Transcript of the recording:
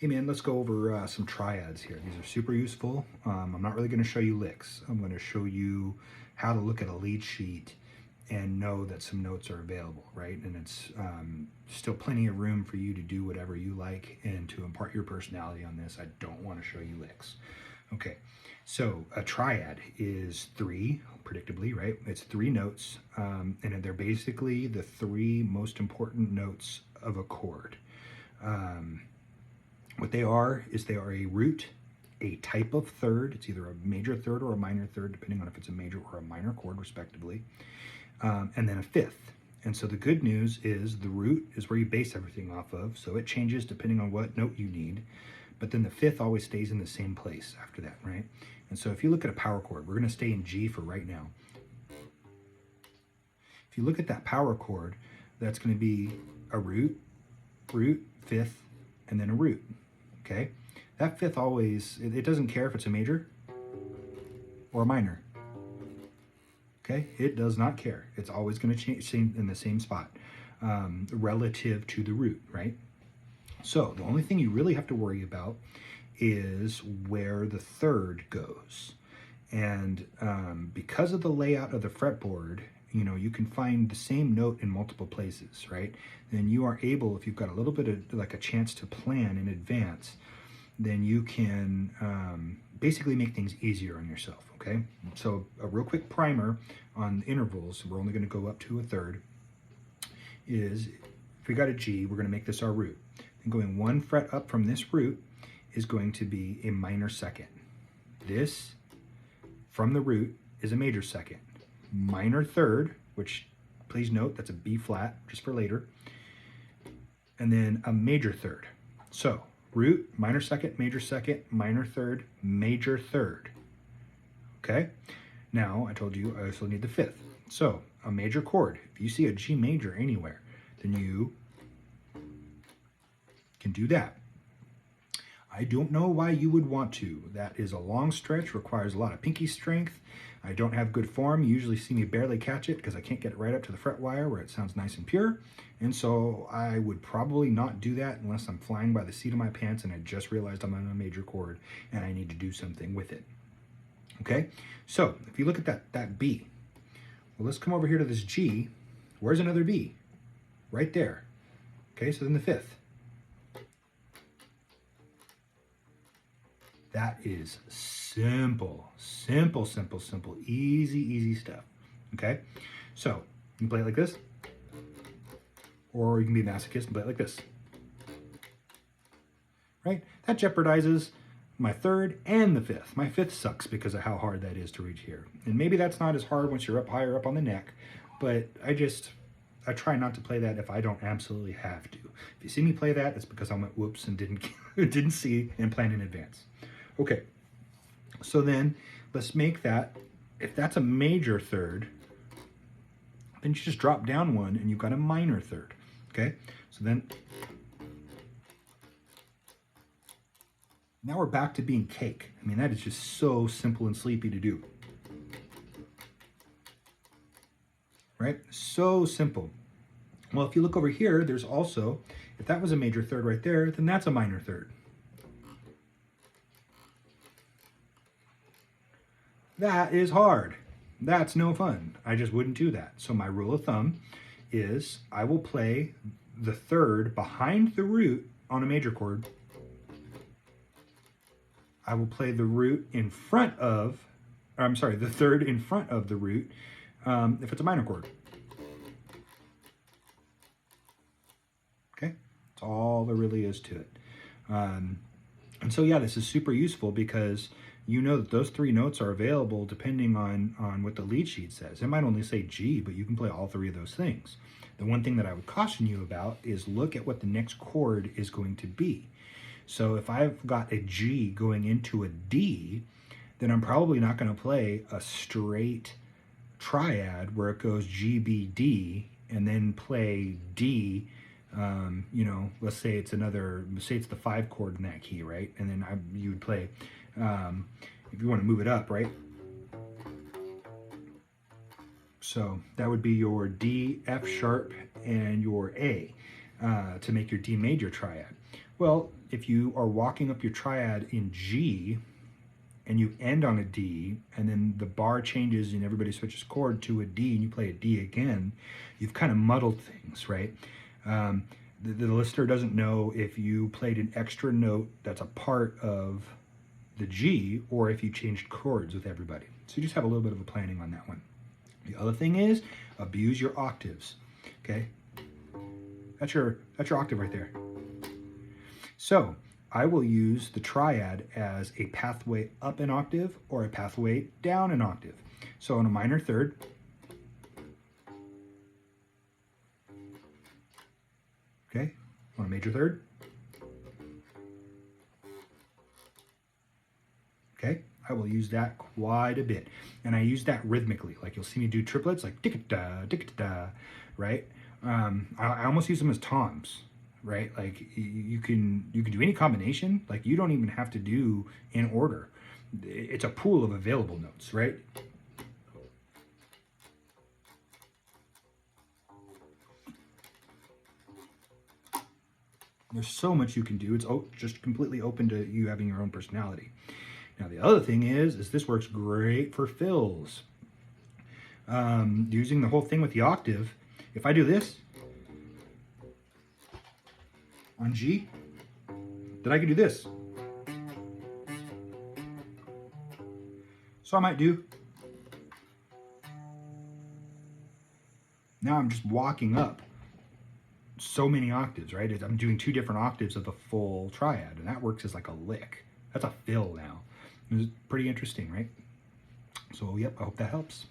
Hey man, let's go over some triads here. These are super useful. I'm not really going to show you licks. I'm going to show you how to look at a lead sheet and know that some notes are available, right? And it's still plenty of room for you to do whatever you like and to impart your personality on this. I don't want to show you licks. Okay, so a triad is three, predictably, right? It's three notes, and they're basically the three most important notes of a chord. What they are is they are a root, a type of third. It's either a major third or a minor third, depending on if it's a major or a minor chord, respectively, and then a fifth. And so the good news is the root is where you base everything off of, so it changes depending on what note you need, but then the fifth always stays in the same place after that, right? And so if you look at a power chord, we're going to stay in G for right now. If you look at that power chord, that's going to be a root, fifth, and then a root. Okay, that fifth always, it doesn't care if it's a major or a minor. Okay, it does not care. It's always going to change in the same spot relative to the root, right? So the only thing you really have to worry about is where the third goes. And because of the layout of the fretboard, you know, you can find the same note in multiple places, right? Then you are able, if you've got a little bit of like a chance to plan in advance, then you can basically make things easier on yourself, okay? So a real quick primer on intervals, we're only gonna go up to a third, is if we got a G, we're gonna make this our root. And going one fret up from this root is going to be a minor second. This, from the root, is a major second. Minor third, which please note that's a B flat, just for later, and then a major third. So root, minor second, minor third, major third. Okay, now I told you I also need the fifth. So a major chord, if you see a G major anywhere, then you can do that. I don't know why you would want to. That is a long stretch, requires a lot of pinky strength. I don't have good form. You usually see me barely catch it because I can't get it right up to the fret wire where it sounds nice and pure. And so I would probably not do that unless I'm flying by the seat of my pants and I just realized I'm on a major chord and I need to do something with it. Okay, so if you look at that B, well, let's come over here to this G. Where's another B? Right there. Okay, so then the fifth. That is simple, easy stuff, okay? So you can play it like this, or you can be a masochist and play it like this, right? That jeopardizes my third and the fifth. My fifth sucks because of how hard that is to reach here. And maybe that's not as hard once you're up higher up on the neck, but I try not to play that if I don't absolutely have to. If you see me play that, it's because I went whoops and didn't see and plan in advance. Okay, so then let's make that, if that's a major third, then you just drop down one and you've got a minor third, okay? So then, now we're back to being cake. I mean, that is just so simple and sleepy to do, right? So simple. Well, if you look over here, there's also, if that was a major third right there, then that's a minor third. That is hard. That's no fun. I just wouldn't do that. So my rule of thumb is I will play the third behind the root on a major chord. I will play the root in front of, or I'm sorry, the third in front of the root if it's a minor chord. Okay, that's all there really is to it. And so yeah, this is super useful because you know that those three notes are available depending on what the lead sheet says. It might only say G, but you can play all three of those things. The one thing that I would caution you about is look at what the next chord is going to be. So if I've got a G going into a D, then I'm probably not going to play a straight triad where it goes G, B, D, and then play D. You know, let's say it's the 5 chord in that key, right? And then you would play, if you want to move it up, right? So that would be your D, F sharp, and your A to make your D major triad. Well, if you are walking up your triad in G and you end on a D, and then the bar changes and everybody switches chord to a D and you play a D again, you've kind of muddled things, right? The listener doesn't know if you played an extra note that's a part of the G or if you changed chords with everybody. So you just have a little bit of a planning on that one. The other thing is abuse your octaves, okay? That's your octave right there. So I will use the triad as a pathway up an octave or a pathway down an octave. So on a minor third, okay, on a major third, okay, I will use that quite a bit. And I use that rhythmically. Like you'll see me do triplets, like tick-a-da, right? I almost use them as toms, right? Like you can do any combination. Like you don't even have to do in order. It's a pool of available notes, right? There's so much you can do. It's just completely open to you having your own personality. Now the other thing is this works great for fills. Using the whole thing with the octave, if I do this on G, then I can do this. So I might do, now I'm just walking up so many octaves, right? I'm doing 2 different octaves of the full triad, and that works as like a lick. That's a fill now. It's pretty interesting, right? So yep, I hope that helps.